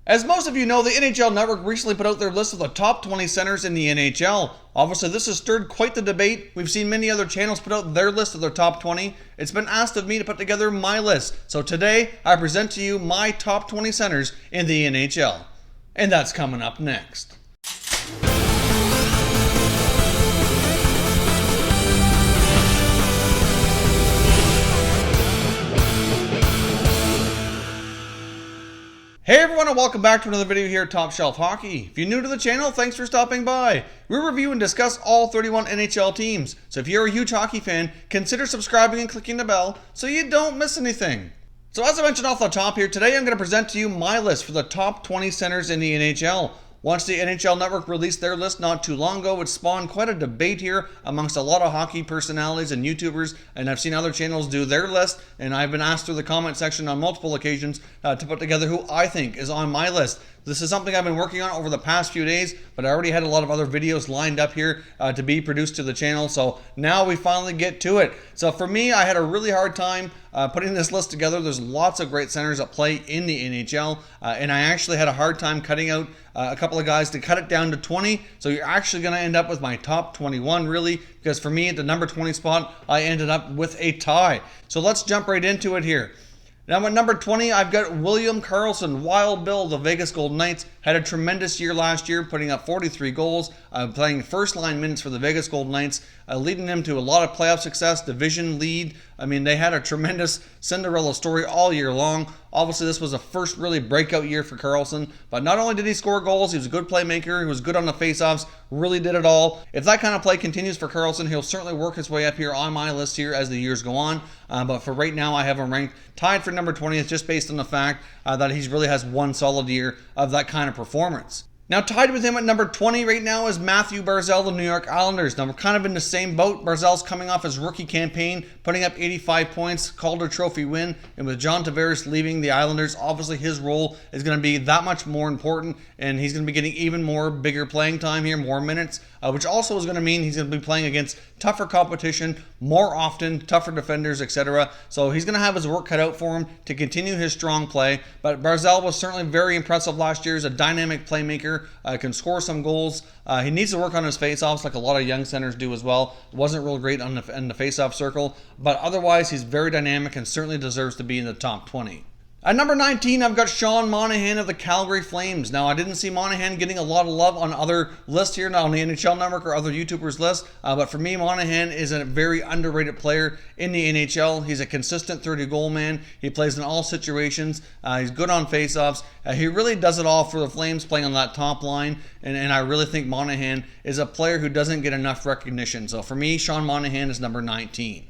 As most of you know, the NHL Network recently put out their list of the top 20 centers in the NHL. Obviously, this has stirred quite the debate. We've seen many other channels put out their list of their top 20. It's been asked of me to put together my list. So today, I present to you my top 20 centers in the NHL. And that's coming up next. Hey everyone, and welcome back to another video here at Top Shelf Hockey. If you're new to the channel, thanks for stopping by. We review and discuss all 31 NHL teams, so if you're a huge hockey fan, consider subscribing and clicking the bell so you don't miss anything. So as I mentioned off the top here, today I'm going to present to you my list for the top 20 centers in the NHL. Once the NHL Network released their list not too long ago, it spawned quite a debate here amongst a lot of hockey personalities and YouTubers, and I've seen other channels do their list, and I've been asked through the comment section on multiple occasions to put together who I think is on my list. This is something I've been working on over the past few days, but I already had a lot of other videos lined up here to be produced to the channel, so now we finally get to it. So for me, I had a really hard time putting this list together. There's lots of great centers that play in the NHL, and I actually had a hard time cutting out a couple of guys to cut it down to 20, so you're actually going to end up with my top 21 really, because for me at the number 20 spot, I ended up with a tie. So let's jump right into it here. Now at number 20, I've got William Karlsson, Wild Bill, the Vegas Golden Knights. Had a tremendous year last year, putting up 43 goals, playing first-line minutes for the Vegas Golden Knights, leading them to a lot of playoff success, division lead. I mean, they had a tremendous Cinderella story all year long. Obviously, this was a first really breakout year for Karlsson, but not only did he score goals, he was a good playmaker, he was good on the faceoffs, really did it all. If that kind of play continues for Karlsson, he'll certainly work his way up here on my list here as the years go on. But for right now, I have him ranked tied for number 20. It's just based on the fact that he really has one solid year of that kind of performance. Now, tied with him at number 20 right now is Matthew Barzal, the New York Islanders. Now, we're kind of in the same boat. Barzal's coming off his rookie campaign, putting up 85 points, Calder Trophy win, and with John Tavares leaving the Islanders, obviously his role is going to be that much more important, and he's going to be getting even more bigger playing time here, more minutes, which also is going to mean he's going to be playing against tougher competition more often, tougher defenders, etc. So he's going to have his work cut out for him to continue his strong play, but Barzal was certainly very impressive last year as a dynamic playmaker. Can score some goals. He needs to work on his faceoffs like a lot of young centers do as well. Wasn't real great in the faceoff circle, but otherwise he's very dynamic and certainly deserves to be in the top 20. At number 19, I've got Sean Monahan of the Calgary Flames. Now, I didn't see Monahan getting a lot of love on other lists here, not on the NHL Network or other YouTubers' lists, but for me, Monahan is a very underrated player in the NHL. He's a consistent 30-goal man. He plays in all situations. He's good on faceoffs. He really does it all for the Flames, playing on that top line, and I really think Monahan is a player who doesn't get enough recognition. So for me, Sean Monahan is number 19.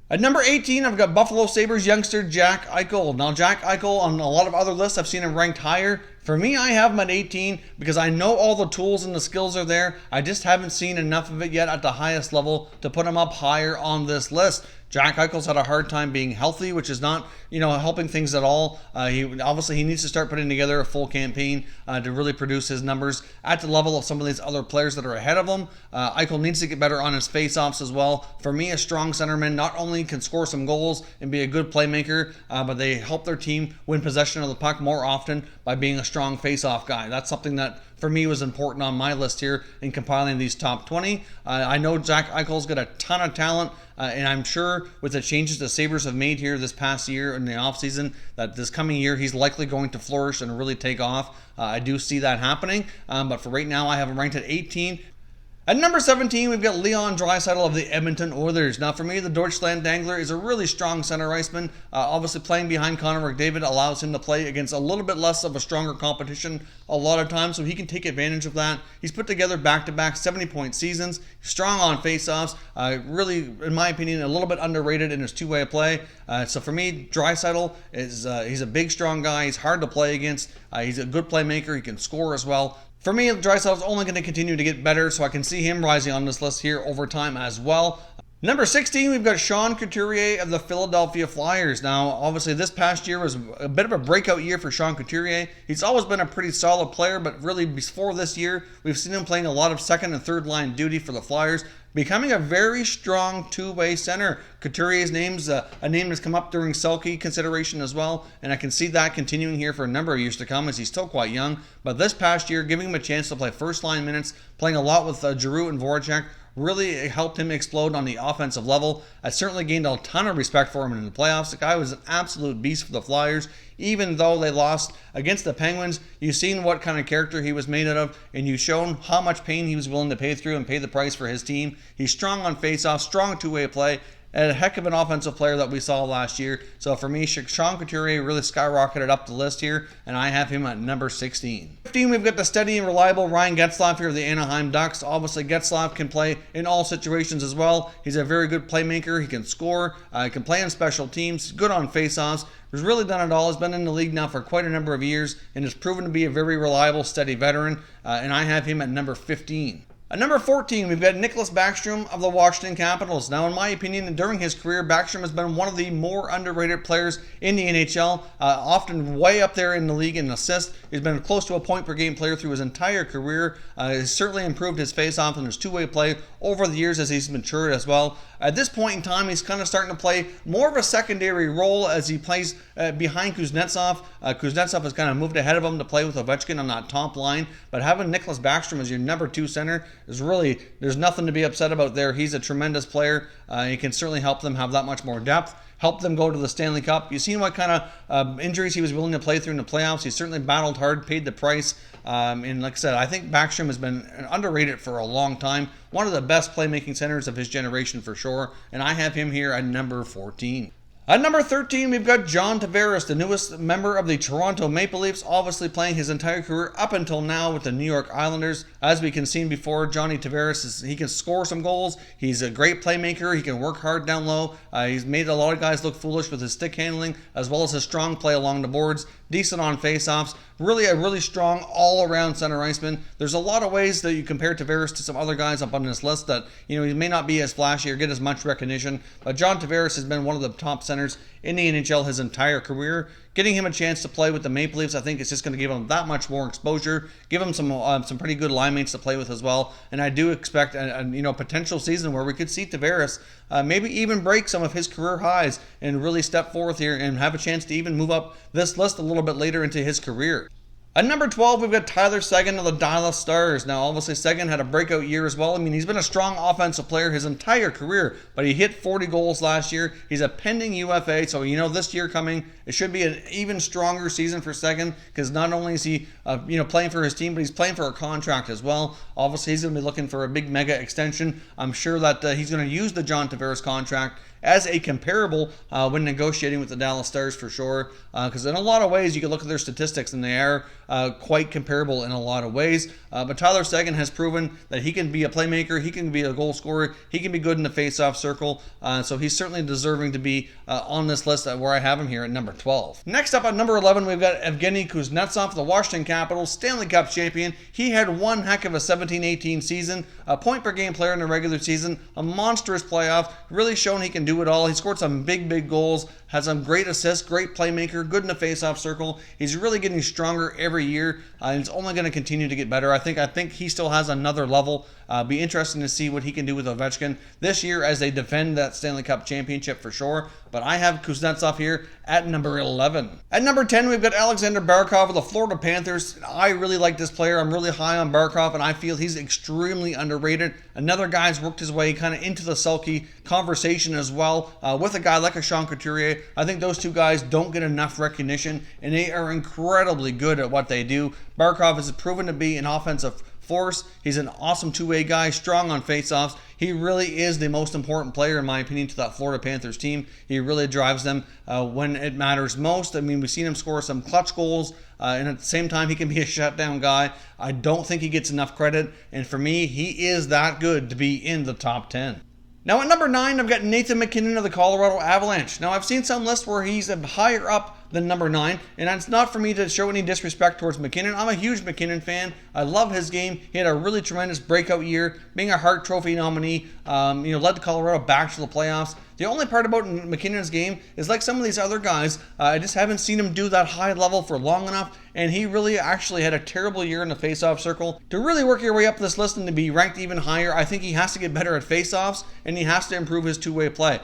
At number 18, I've got Buffalo Sabres youngster Jack Eichel. Now, Jack Eichel, on a lot of other lists, I've seen him ranked higher. For me, I have him at 18 because I know all the tools and the skills are there. I just haven't seen enough of it yet at the highest level to put him up higher on this list. Jack Eichel's had a hard time being healthy, which is not, helping things at all. He needs to start putting together a full campaign to really produce his numbers at the level of some of these other players that are ahead of him. Eichel needs to get better on his faceoffs as well. For me, a strong centerman not only can score some goals and be a good playmaker, but they help their team win possession of the puck more often by being a strong faceoff guy. That's something that for me was important on my list here in compiling these top 20. I know Jack Eichel's got a ton of talent, and I'm sure with the changes the Sabres have made here this past year in the offseason, that this coming year he's likely going to flourish and really take off. I do see that happening, but for right now I have him ranked at 18. At number 17, we've got Leon Draisaitl of the Edmonton Oilers. Now, for me, the Deutschland Dangler is a really strong center iceman. Obviously, playing behind Connor McDavid allows him to play against a little bit less of a stronger competition a lot of times, so he can take advantage of that. He's put together back-to-back 70-point seasons, strong on faceoffs, really, in my opinion, a little bit underrated in his two-way play. So for me, Draisaitl he's a big, strong guy. He's hard to play against. He's a good playmaker. He can score as well. For me, Draisaitl's only going to continue to get better, so I can see him rising on this list here over time as well. Number 16, we've got Sean Couturier of the Philadelphia Flyers. Now, obviously, this past year was a bit of a breakout year for Sean Couturier. He's always been a pretty solid player, but really before this year, we've seen him playing a lot of second and third line duty for the Flyers. becoming a very strong two-way center. Couturier's name's a name that's come up during Selke consideration as well, and I can see that continuing here for a number of years to come as he's still quite young. But this past year, giving him a chance to play first-line minutes, playing a lot with Giroux and Voracek, really helped him explode on the offensive level. I certainly gained a ton of respect for him in the playoffs. The guy was an absolute beast for the Flyers. Even though they lost against the Penguins, you've seen what kind of character he was made out of, and you've shown how much pain he was willing to pay through and pay the price for his team. He's strong on faceoffs, strong two-way play, and a heck of an offensive player that we saw last year. So for me, Sean Couturier really skyrocketed up the list here, and I have him at number 16. 15, we've got the steady and reliable Ryan Getzlaf here of the Anaheim Ducks. Obviously, Getzlaf can play in all situations as well. He's a very good playmaker. He can score. He can play on special teams. Good on faceoffs. He's really done it all. He's been in the league now for quite a number of years and has proven to be a very reliable, steady veteran, and I have him at number 15. At number 14, we've got Nicholas Backstrom of the Washington Capitals. Now, in my opinion, during his career, Backstrom has been one of the more underrated players in the NHL, often way up there in the league in assists. He's been close to a point-per-game player through his entire career. He's certainly improved his face-off and his two-way play over the years as he's matured as well. At this point in time, he's kind of starting to play more of a secondary role as he plays behind Kuznetsov. Kuznetsov has kind of moved ahead of him to play with Ovechkin on that top line, but having Nicholas Backstrom as your number 2 center is really, there's nothing to be upset about there. He's a tremendous player. He can certainly help them have that much more depth, help them go to the Stanley Cup. You've seen what kind of injuries he was willing to play through in the playoffs. He certainly battled hard, paid the price. And like I said, I think Backstrom has been underrated for a long time. One of the best playmaking centers of his generation for sure. And I have him here at number 14. At number 13, we've got John Tavares, the newest member of the Toronto Maple Leafs, obviously playing his entire career up until now with the New York Islanders. As we can see before, Johnny Tavares, he can score some goals. He's a great playmaker. He can work hard down low. He's made a lot of guys look foolish with his stick handling, as well as his strong play along the boards. Decent on faceoffs. Really a really strong all-around center iceman. There's a lot of ways that you compare Tavares to some other guys up on this list that, you know, he may not be as flashy or get as much recognition, but John Tavares has been one of the top centers in the NHL his entire career. Getting him a chance to play with the Maple Leafs, I think it's just going to give him that much more exposure, give him some pretty good line mates to play with as well. And I do expect a potential season where we could see Tavares maybe even break some of his career highs and really step forth here and have a chance to even move up this list a little bit later into his career. At number 12, we've got Tyler Seguin of the Dallas Stars. Now, obviously, Seguin had a breakout year as well. I mean, he's been a strong offensive player his entire career, but he hit 40 goals last year. He's a pending UFA, so this year coming, it should be an even stronger season for Seguin because not only is he, playing for his team, but he's playing for a contract as well. Obviously, he's going to be looking for a big mega extension. I'm sure that he's going to use the John Tavares contract as a comparable when negotiating with the Dallas Stars for sure, because in a lot of ways you can look at their statistics and they are quite comparable in a lot of ways. But Tyler Seguin has proven that he can be a playmaker, he can be a goal scorer, he can be good in the face-off circle, so he's certainly deserving to be on this list where I have him here at number 12. Next up at number 11, we've got Evgeny Kuznetsov, the Washington Capitals, Stanley Cup champion. He had one heck of a 17-18 season, a point-per-game player in the regular season, a monstrous playoff, really shown he can do it all. He scored some big goals, has some great assists, great playmaker, good in the face-off circle. He's really getting stronger every year, and it's only going to continue to get better. I think he still has another level. Be interesting to see what he can do with Ovechkin this year as they defend that Stanley Cup championship for sure. But I have Kuznetsov here at number 11. At number 10, we've got Alexander Barkov of the Florida Panthers. I really like this player. I'm really high on Barkov, and I feel he's extremely underrated. Another guy's worked his way kind of into the Selke conversation as well with a guy like a Sean Couturier. I think those two guys don't get enough recognition, and they are incredibly good at what they do. Barkov has proven to be an offensive force. He's an awesome two-way guy, strong on face-offs. He really is the most important player, in my opinion, to that Florida Panthers team. He really drives them when it matters most. I mean, we've seen him score some clutch goals, and at the same time, he can be a shutdown guy. I don't think he gets enough credit, and for me, he is that good to be in the top 10. Now at number 9, I've got Nathan MacKinnon of the Colorado Avalanche. Now I've seen some lists where he's higher up than number 9. And that's not for me to show any disrespect towards McKinnon. I'm a huge McKinnon fan. I love his game. He had a really tremendous breakout year, being a Hart Trophy nominee, led Colorado back to the playoffs. The only part about McKinnon's game is, like some of these other guys, I just haven't seen him do that high level for long enough, and he really actually had a terrible year in the faceoff circle. To really work your way up this list and to be ranked even higher, I think he has to get better at faceoffs, and he has to improve his two-way play.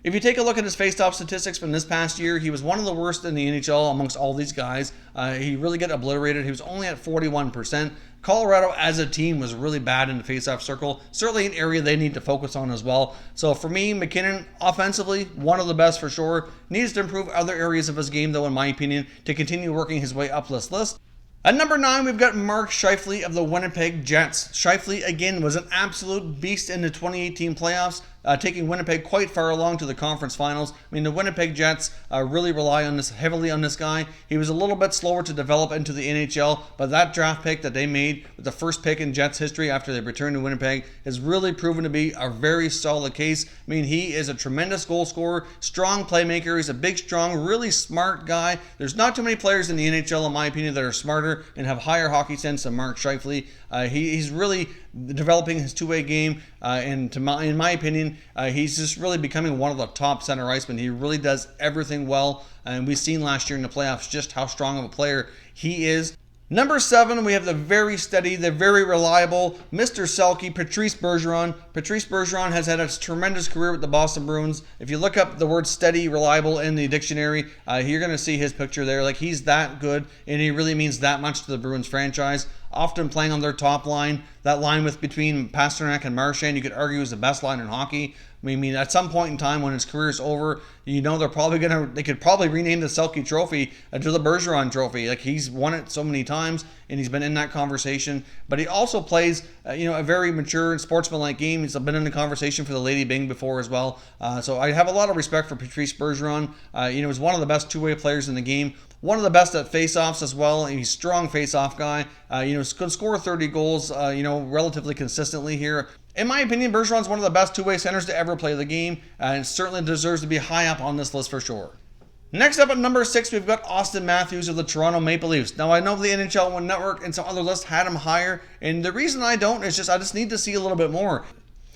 If you take a look at his faceoff statistics from this past year, he was one of the worst in the NHL amongst all these guys. He really got obliterated. He was only at 41%. Colorado as a team was really bad in the faceoff circle. Certainly an area they need to focus on as well. So for me, McKinnon, offensively, one of the best for sure. Needs to improve other areas of his game, though, in my opinion, to continue working his way up this list. At number 9, we've got Mark Scheifele of the Winnipeg Jets. Scheifele, again, was an absolute beast in the 2018 playoffs, taking Winnipeg quite far along to the conference finals. I mean, the Winnipeg Jets really rely heavily on this guy. He was a little bit slower to develop into the NHL, but that draft pick that they made with the first pick in Jets history after they returned to Winnipeg has really proven to be a very solid case. I mean, he is a tremendous goal scorer, strong playmaker. He's a big, strong, really smart guy. There's not too many players in the NHL, in my opinion, that are smarter and have higher hockey sense than Mark Scheifele. He's really developing his two-way game, and in my opinion, he's just really becoming one of the top center icemen. He really does everything well, and we've seen last year in the playoffs just how strong of a player he is. Number 7, we have the very steady, the very reliable Mr. Selke, Patrice Bergeron. Patrice Bergeron has had a tremendous career with the Boston Bruins. If you look up the word steady, reliable in the dictionary, you're going to see his picture there. Like, he's that good, and he really means that much to the Bruins franchise. Often playing on their top line, that line between Pasternak and Marchand, you could argue is the best line in hockey. I mean, at some point in time when his career is over, they could probably rename the Selke Trophy to the Bergeron Trophy. Like, he's won it so many times, and he's been in that conversation. But he also plays, a very mature and sportsmanlike game. He's been in the conversation for the Lady Byng before as well. So I have a lot of respect for Patrice Bergeron. He's one of the best two-way players in the game. One of the best at faceoffs as well. He's a strong faceoff guy. Could score 30 goals, relatively consistently here. In my opinion, Bergeron's one of the best two-way centers to ever play the game, and certainly deserves to be high up on this list for sure. Next up at number 6, we've got Austin Matthews of the Toronto Maple Leafs. Now, I know the NHL Network and some other lists had him higher, and the reason I don't is I just need to see a little bit more.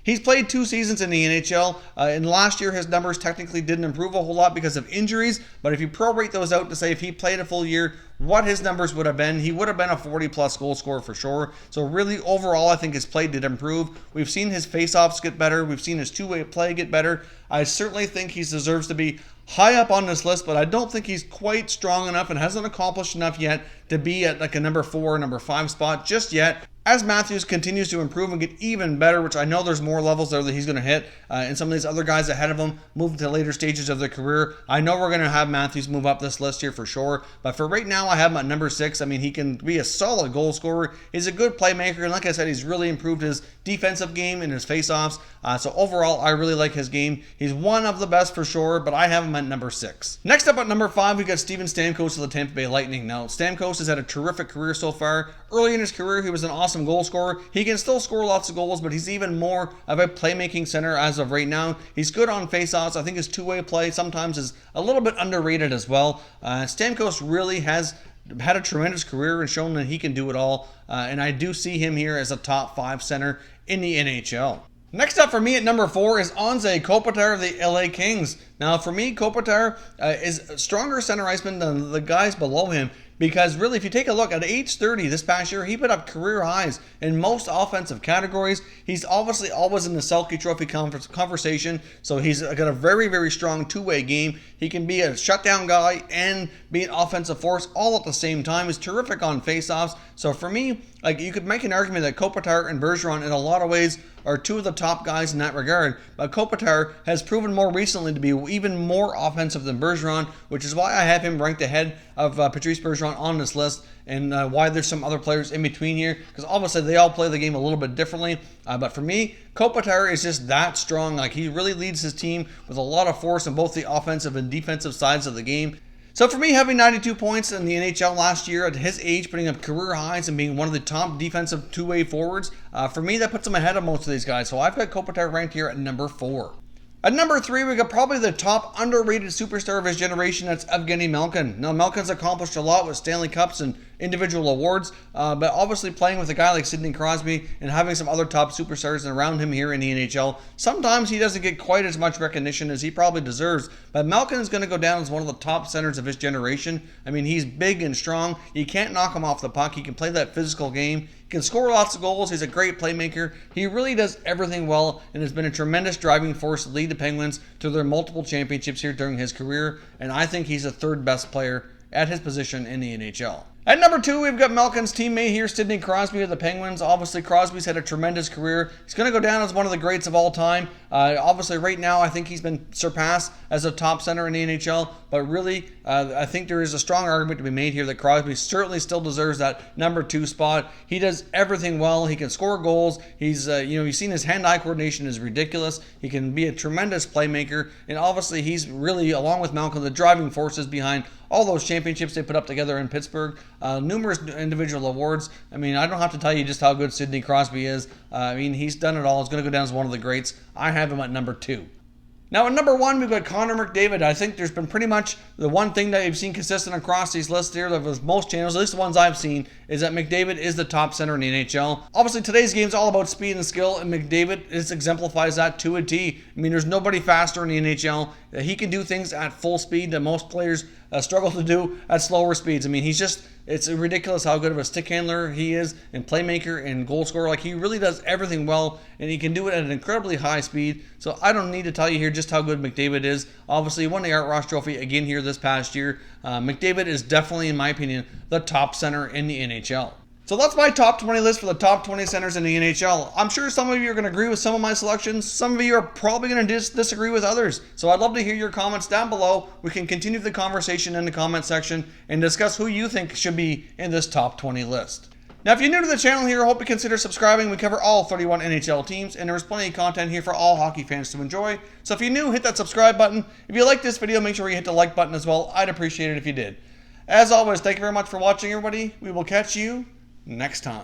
He's played 2 seasons in the NHL, and last year his numbers technically didn't improve a whole lot because of injuries, but if you prorate those out to say if he played a full year, what his numbers would have been, he would have been a 40-plus goal scorer for sure. So really, overall, I think his play did improve. We've seen his faceoffs get better. We've seen his two-way play get better. I certainly think he deserves to be high up on this list, but I don't think he's quite strong enough and hasn't accomplished enough yet to be at like a number 4, number 5 spot just yet. As Matthews continues to improve and get even better, which I know there's more levels there that he's going to hit, and some of these other guys ahead of him move to later stages of their career, I know we're going to have Matthews move up this list here for sure. But for right now, I have him at number 6. I mean, he can be a solid goal scorer. He's a good playmaker, and like I said, he's really improved his defensive game and his faceoffs. So overall, I really like his game. He's one of the best for sure, but I have him at number 6. Next up at number 5, we got Steven Stamkos of the Tampa Bay Lightning. Now, Stamkos has had a terrific career so far. Early in his career, he was an awesome goal scorer. He can still score lots of goals, but he's even more of a playmaking center as of right now. He's good on faceoffs. I think his two-way play sometimes is a little bit underrated as well. Stamkos really has had a tremendous career and shown that he can do it all, and I do see him here as a top 5 center in the NHL. Next up for me at number 4 is Anze Kopitar of the LA Kings. Now, for me, Kopitar is a stronger center iceman than the guys below him, because really, if you take a look at age 30 this past year, he put up career highs in most offensive categories. He's obviously always in the Selke Trophy conversation, so he's got a very, very strong two-way game. He can be a shutdown guy and be an offensive force all at the same time. He's terrific on faceoffs. So for me, you could make an argument that Kopitar and Bergeron in a lot of ways are 2 of the top guys in that regard. But Kopitar has proven more recently to be even more offensive than Bergeron, which is why I have him ranked ahead of Patrice Bergeron on this list, and why there's some other players in between here, because obviously they all play the game a little bit differently. But for me, Kopitar is just that strong. Like, he really leads his team with a lot of force on both the offensive and defensive sides of the game. So for me, having 92 points in the NHL last year at his age, putting up career highs and being one of the top defensive two-way forwards, for me, that puts him ahead of most of these guys. So I've got Kopitar ranked here at number 4. At number 3, we got probably the top underrated superstar of his generation. That's Evgeny Malkin. Now, Malkin's accomplished a lot with Stanley Cups and individual awards, but obviously playing with a guy like Sidney Crosby and having some other top superstars around him here in the NHL, sometimes he doesn't get quite as much recognition as he probably deserves. But Malkin is going to go down as one of the top centers of his generation. I mean, he's big and strong. You can't knock him off the puck. He can play that physical game. He can score lots of goals. He's a great playmaker. He really does everything well and has been a tremendous driving force to lead the Penguins to their multiple championships here during his career. And I think he's the third best player at his position in the NHL. At number 2, we've got Malkin's teammate here, Sidney Crosby of the Penguins. Obviously, Crosby's had a tremendous career. He's going to go down as one of the greats of all time. Obviously, right now, I think he's been surpassed as a top center in the NHL. But really, I think there is a strong argument to be made here that Crosby certainly still deserves that number 2 spot. He does everything well. He can score goals. He's, you've seen his hand-eye coordination is ridiculous. He can be a tremendous playmaker. And obviously, he's really, along with Malkin, the driving forces behind all those championships they put up together in Pittsburgh, numerous individual awards. I mean, I don't have to tell you just how good Sidney Crosby is. I mean, he's done it all. He's going to go down as one of the greats. I have him at number 2. Now, at number 1, we've got Connor McDavid. I think there's been pretty much the one thing that you've seen consistent across these lists here, that was most channels, at least the ones I've seen, is that McDavid is the top center in the NHL. Obviously, today's game is all about speed and skill, and McDavid exemplifies that to a T. I mean, there's nobody faster in the NHL. He can do things at full speed that most players struggle to do at slower speeds. I mean, it's ridiculous how good of a stick handler he is, and playmaker and goal scorer. Like, he really does everything well, and he can do it at an incredibly high speed. So I don't need to tell you here just how good McDavid is. Obviously, he won the Art Ross Trophy again here this past year. McDavid is definitely, in my opinion, the top center in the NHL. So that's my top 20 list for the top 20 centers in the NHL. I'm sure some of you are going to agree with some of my selections. Some of you are probably going to disagree with others. So I'd love to hear your comments down below. We can continue the conversation in the comment section and discuss who you think should be in this top 20 list. Now, if you're new to the channel here, I hope you consider subscribing. We cover all 31 NHL teams, and there's plenty of content here for all hockey fans to enjoy. So if you're new, hit that subscribe button. If you like this video, make sure you hit the like button as well. I'd appreciate it if you did. As always, thank you very much for watching, everybody. We will catch you next time.